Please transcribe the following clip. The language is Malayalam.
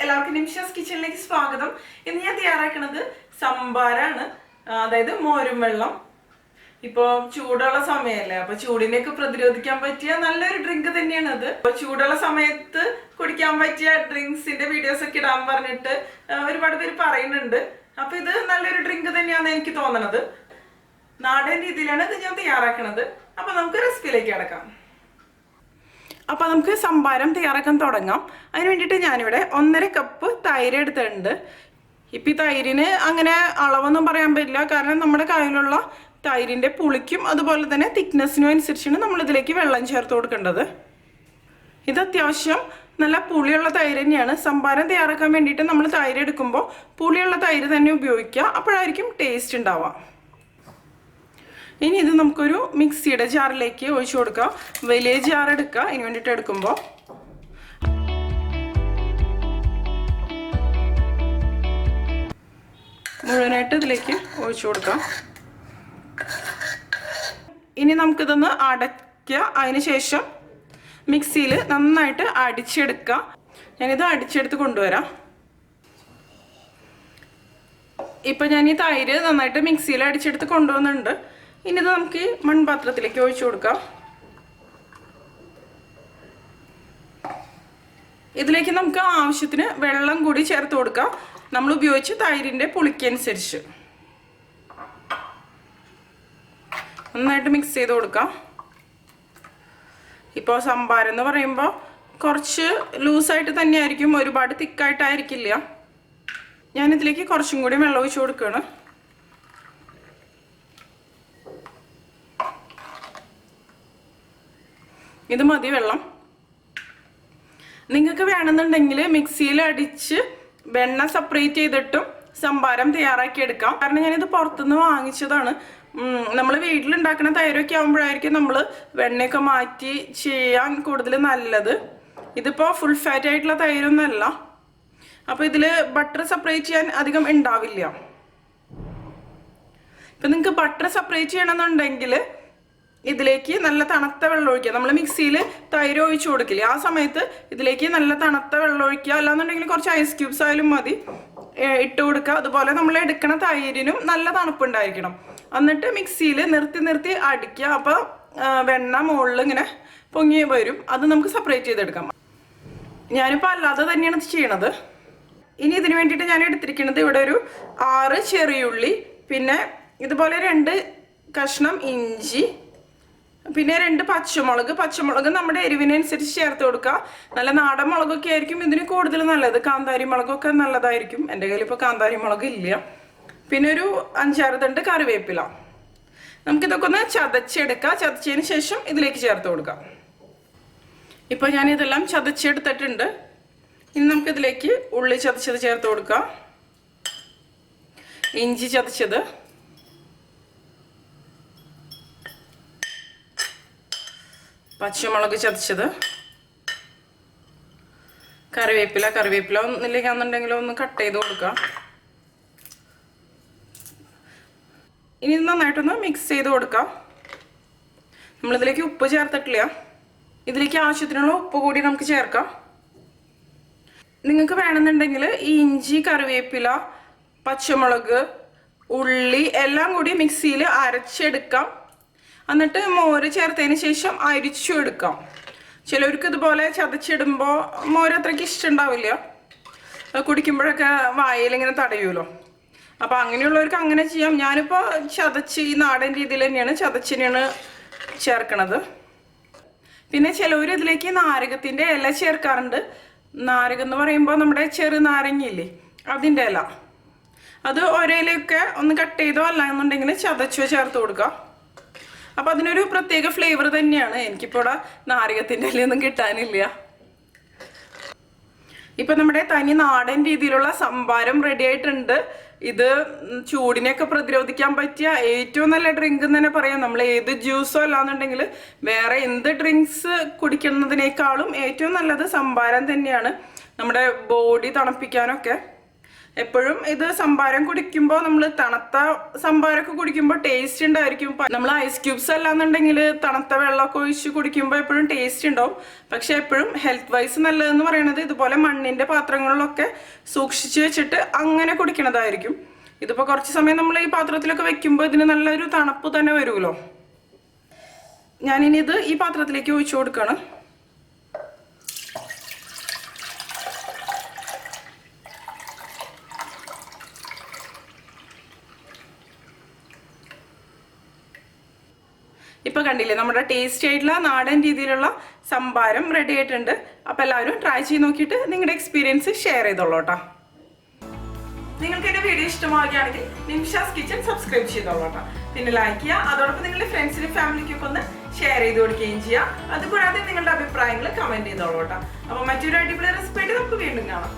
എല്ലാവർക്കും നിമിഷസ് കിച്ചണിലേക്ക് സ്വാഗതം. ഇന്ന് ഞാൻ തയ്യാറാക്കുന്നത് സംഭാരാണ്, അതായത് മോരും വെള്ളം. ഇപ്പൊ ചൂടുള്ള സമയമല്ലേ, അപ്പൊ ചൂടിനെയൊക്കെ പ്രതിരോധിക്കാൻ പറ്റിയ നല്ലൊരു ഡ്രിങ്ക് തന്നെയാണ് അത്. അപ്പൊ ചൂടുള്ള സമയത്ത് കുടിക്കാൻ പറ്റിയ ഡ്രിങ്ക്സിന്റെ വീഡിയോസ് ഒക്കെ ഇടാൻ പറഞ്ഞിട്ട് ഒരുപാട് പേര് പറയുന്നുണ്ട്. അപ്പൊ ഇത് നല്ലൊരു ഡ്രിങ്ക് തന്നെയാണെന്ന് എനിക്ക് തോന്നണത്. നാടൻ രീതിയിലാണ് ഇത് ഞാൻ തയ്യാറാക്കണത്. അപ്പൊ നമുക്ക് റെസിപ്പിയിലേക്ക് കിടക്കാം. അപ്പോൾ നമുക്ക് സംഭാരം തയ്യാറാക്കാൻ തുടങ്ങാം. അതിന് വേണ്ടിയിട്ട് ഞാനിവിടെ 1.5 കപ്പ് തൈര് എടുത്തിട്ടുണ്ട്. ഇപ്പം ഈ തൈരിന് അങ്ങനെ അളവൊന്നും പറയാൻ പറ്റില്ല, കാരണം നമ്മുടെ കയ്യിലുള്ള തൈരിൻ്റെ പുളിക്കും അതുപോലെ തന്നെ തിക്നെസ്സിനും അനുസരിച്ചാണ് നമ്മളിതിലേക്ക് വെള്ളം ചേർത്ത് കൊടുക്കേണ്ടത്. ഇത് അത്യാവശ്യം നല്ല പുളിയുള്ള തൈര് തന്നെയാണ്. സംഭാരം തയ്യാറാക്കാൻ വേണ്ടിയിട്ട് നമ്മൾ തൈര് എടുക്കുമ്പോൾ പുളിയുള്ള തൈര് തന്നെ ഉപയോഗിക്കുക, അപ്പോഴായിരിക്കും ടേസ്റ്റ് ഉണ്ടാവുക. ഇനി ഇത് നമുക്കൊരു മിക്സിയുടെ ജാറിലേക്ക് ഒഴിച്ചു കൊടുക്കാം. വലിയ ജാർ എടുക്കുക ഇതിന് വേണ്ടിയിട്ട് എടുക്കുമ്പോൾ. മുഴുവനായിട്ട് ഇതിലേക്ക് ഒഴിച്ചു കൊടുക്കാം. ഇനി നമുക്കിതൊന്ന് അടയ്ക്കുക. അതിന് ശേഷം മിക്സിയിൽ നന്നായിട്ട് അടിച്ചെടുക്കുക. ഞാനിത് അടിച്ചെടുത്ത് കൊണ്ടുവരാം. ഇപ്പം ഞാൻ ഈ തൈര് നന്നായിട്ട് മിക്സിയിൽ അടിച്ചെടുത്ത് കൊണ്ടുവന്നിട്ടുണ്ട്. ഇനി ഇത് നമുക്ക് മൺപാത്രത്തിലേക്ക് ഒഴിച്ചു കൊടുക്കാം. ഇതിലേക്ക് നമുക്ക് ആവശ്യത്തിന് വെള്ളം കൂടി ചേർത്ത് കൊടുക്കാം, നമ്മൾ ഉപയോഗിച്ച് തൈരിൻ്റെ പുളിക്കനുസരിച്ച്. നന്നായിട്ട് മിക്സ് ചെയ്ത് കൊടുക്കാം. ഇപ്പോൾ സംഭാരം എന്ന് പറയുമ്പോൾ കുറച്ച് ലൂസായിട്ട് തന്നെയായിരിക്കും, ഒരുപാട് തിക്കായിട്ടായിരിക്കില്ല. ഞാനിതിലേക്ക് കുറച്ചും കൂടി വെള്ളം ഒഴിച്ച് കൊടുക്കുകയാണ്. ഇത് മതി വെള്ളം. നിങ്ങൾക്ക് വേണമെന്നുണ്ടെങ്കിൽ മിക്സിയിൽ അടിച്ച് വെണ്ണ സെപ്പറേറ്റ് ചെയ്തിട്ടും സംഭാരം തയ്യാറാക്കി എടുക്കാം. കാരണം ഞാനിത് പുറത്തുനിന്ന് വാങ്ങിച്ചതാണ്. നമ്മൾ വീട്ടിലുണ്ടാക്കുന്ന തൈരൊക്കെ ആകുമ്പോഴായിരിക്കും നമ്മൾ വെണ്ണയൊക്കെ മാറ്റി ചെയ്യാൻ കൂടുതൽ നല്ലത്. ഇതിപ്പോൾ ഫുൾ ഫാറ്റ് ആയിട്ടുള്ള തൈരൊന്നുമല്ല, അപ്പോൾ ഇതിൽ ബട്ടർ സെപ്പറേറ്റ് ചെയ്യാൻ അധികം ഉണ്ടാവില്ല. ഇപ്പം നിങ്ങൾക്ക് ബട്ടർ സെപ്പറേറ്റ് ചെയ്യണമെന്നുണ്ടെങ്കിൽ ഇതിലേക്ക് നല്ല തണുത്ത വെള്ളം ഒഴിക്കുക. നമ്മൾ മിക്സിയിൽ തൈര് ഒഴിച്ച് കൊടുക്കില്ല, ആ സമയത്ത് ഇതിലേക്ക് നല്ല തണുത്ത വെള്ളം ഒഴിക്കുക. അല്ലാന്നുണ്ടെങ്കിൽ കുറച്ച് ഐസ് ക്യൂബ്സ് ആയാലും മതി, ഇട്ട് കൊടുക്കുക. അതുപോലെ നമ്മൾ എടുക്കുന്ന തൈരിനും നല്ല തണുപ്പുണ്ടായിരിക്കണം. എന്നിട്ട് മിക്സിയിൽ നിർത്തി അടിക്കുക. അപ്പോൾ വെണ്ണ മുകളിൽ ഇങ്ങനെ പൊങ്ങി വരും. അത് നമുക്ക് സെപ്പറേറ്റ് ചെയ്തെടുക്കാം. ഞാനിപ്പോൾ അല്ലാതെ തന്നെയാണ് ഇത് ചെയ്യണത്. ഇനി ഇതിന് വേണ്ടിയിട്ട് ഞാൻ എടുത്തിരിക്കുന്നത് ഇവിടെ ഒരു 6 ചെറിയുള്ളി, പിന്നെ ഇതുപോലെ 2 കഷ്ണം ഇഞ്ചി, പിന്നെ 2 പച്ചമുളക് നമ്മുടെ എരിവിനനുസരിച്ച് ചേർത്ത് കൊടുക്കുക. നല്ല നാടൻ മുളകൊക്കെ ആയിരിക്കും ഇതിന് കൂടുതൽ നല്ലത്. കാന്താരി മുളകൊക്കെ നല്ലതായിരിക്കും. എൻ്റെ കയ്യിൽ ഇപ്പോൾ കാന്താരി മുളക് ഇല്ല. പിന്നെ ഒരു 5-6 തണ്ട് കറിവേപ്പില. നമുക്കിതൊക്കെ ഒന്ന് ചതച്ചെടുക്കാം. ചതച്ചതിന് ശേഷം ഇതിലേക്ക് ചേർത്ത് കൊടുക്കാം. ഇപ്പോൾ ഞാനിതെല്ലാം ചതച്ചെടുത്തിട്ടുണ്ട്. ഇനി നമുക്കിതിലേക്ക് ഉള്ളി ചതച്ചത് ചേർത്ത് കൊടുക്കാം, ഇഞ്ചി ചതച്ചത്, പച്ചമുളക് ചതച്ചത്, കറിവേപ്പില ഒന്നില്ലെന്നുണ്ടെങ്കിൽ ഒന്ന് കട്ട് ചെയ്ത് കൊടുക്കാം. ഇനി നന്നായിട്ടൊന്ന് മിക്സ് ചെയ്ത് കൊടുക്കാം. നമ്മളിതിലേക്ക് ഉപ്പ് ചേർത്തിട്ടില്ല. ഇതിലേക്ക് ആവശ്യത്തിനുള്ള ഉപ്പ് കൂടി നമുക്ക് ചേർക്കാം. നിങ്ങൾക്ക് വേണമെന്നുണ്ടെങ്കിൽ ഈ ഇഞ്ചി, കറിവേപ്പില, പച്ചമുളക്, ഉള്ളി എല്ലാം കൂടി മിക്സിയിൽ അരച്ചെടുക്കാം. എന്നിട്ട് മോര് ചേർത്തതിന് ശേഷം അരിച്ചു എടുക്കാം. ചിലവർക്ക് ഇതുപോലെ ചതച്ചിടുമ്പോൾ മോര് അത്രയ്ക്ക് ഇഷ്ടമുണ്ടാവില്ല, കുടിക്കുമ്പോഴൊക്കെ വായയിലിങ്ങനെ തടയുമല്ലോ. അപ്പോൾ അങ്ങനെയുള്ളവർക്ക് അങ്ങനെ ചെയ്യാം. ഞാനിപ്പോൾ ചതച്ച് ഈ നാടൻ രീതിയിൽ തന്നെയാണ് ചതച്ചിനെയാണ് ചേർക്കണത്. പിന്നെ ചിലവർ ഇതിലേക്ക് നാരകത്തിൻ്റെ ഇല ചേർക്കാറുണ്ട്. നാരകം എന്ന് പറയുമ്പോൾ നമ്മുടെ ചെറു നാരങ്ങയില്ലേ, അതിൻ്റെ ഇല, അത് ഒരയിലൊക്കെ ഒന്ന് കട്ട് ചെയ്തോ അല്ല എന്നുണ്ടെങ്കിൽ ചതച്ചോ ചേർത്ത് കൊടുക്കുക. അപ്പോൾ അതിനൊരു പ്രത്യേക ഫ്ലേവർ തന്നെയാണ്. എനിക്കിപ്പോൾ ഇവിടെ നാരകത്തിൻ്റെ ഇലയൊന്നും കിട്ടാനില്ല. ഇപ്പം നമ്മുടെ തനി നാടൻ രീതിയിലുള്ള സംഭാരം റെഡി ആയിട്ടുണ്ട്. ഇത് ചൂടിനെയൊക്കെ പ്രതിരോധിക്കാൻ പറ്റിയ ഏറ്റവും നല്ല ഡ്രിങ്ക് എന്ന് തന്നെ പറയാം. നമ്മൾ ഏത് ജ്യൂസോ അല്ലാന്നുണ്ടെങ്കിൽ വേറെ എന്ത് ഡ്രിങ്ക്സ് കുടിക്കുന്നതിനേക്കാളും ഏറ്റവും നല്ലത് സംഭാരം തന്നെയാണ്, നമ്മുടെ ബോഡി തണുപ്പിക്കാനൊക്കെ. എപ്പോഴും ഇത് സംഭാരം കുടിക്കുമ്പോൾ നമ്മൾ തണുത്ത സംഭാരമൊക്കെ കുടിക്കുമ്പോൾ ടേസ്റ്റ് ഉണ്ടായിരിക്കും. നമ്മൾ ഐസ് ക്യൂബ്സ് അല്ലാന്നുണ്ടെങ്കിൽ തണുത്ത വെള്ളമൊക്കെ ഒഴിച്ച് കുടിക്കുമ്പോൾ എപ്പോഴും ടേസ്റ്റ് ഉണ്ടാവും. പക്ഷെ എപ്പോഴും ഹെൽത്ത് വൈസ് നല്ലതെന്ന് പറയുന്നത് ഇതുപോലെ മണ്ണിൻ്റെ പാത്രങ്ങളിലൊക്കെ സൂക്ഷിച്ച് വെച്ചിട്ട് അങ്ങനെ കുടിക്കണതായിരിക്കും. ഇതിപ്പോൾ കുറച്ച് സമയം നമ്മൾ ഈ പാത്രത്തിലൊക്കെ വെക്കുമ്പോൾ ഇതിന് നല്ലൊരു തണുപ്പ് തന്നെ വരുമല്ലോ. ഞാനിനി ഇത് ഈ പാത്രത്തിലേക്ക് ഒഴിച്ചു കൊടുക്കുകയാണ്. ഇപ്പോൾ കണ്ടില്ലേ, നമ്മുടെ ടേസ്റ്റി ആയിട്ടുള്ള നാടൻ രീതിയിലുള്ള സംഭാരം റെഡി ആയിട്ടുണ്ട്. അപ്പോൾ എല്ലാവരും ട്രൈ ചെയ്ത് നോക്കിയിട്ട് നിങ്ങളുടെ എക്സ്പീരിയൻസ് ഷെയർ ചെയ്തോളൂ കേട്ടോ. നിങ്ങൾക്ക് എൻ്റെ വീഡിയോ ഇഷ്ടമാവുകയാണെങ്കിൽ നിമിഷാസ് കിച്ചൺ സബ്സ്ക്രൈബ് ചെയ്തോളൂ കേട്ടോ. പിന്നെ ലൈക്ക് ചെയ്യുക, അതോടൊപ്പം നിങ്ങളുടെ ഫ്രണ്ട്സിനും ഫാമിലിക്കൊക്കെ ഒന്ന് ഷെയർ ചെയ്ത് കൊടുക്കുകയും ചെയ്യുക. അതുകൂടാതെ നിങ്ങളുടെ അഭിപ്രായങ്ങൾ കമൻറ്റ് ചെയ്തോളൂ കേട്ടോ. അപ്പോൾ മറ്റൊരു അടിപൊളി റെസിപ്പി ആയിട്ട് നമുക്ക് വീണ്ടും കാണാം.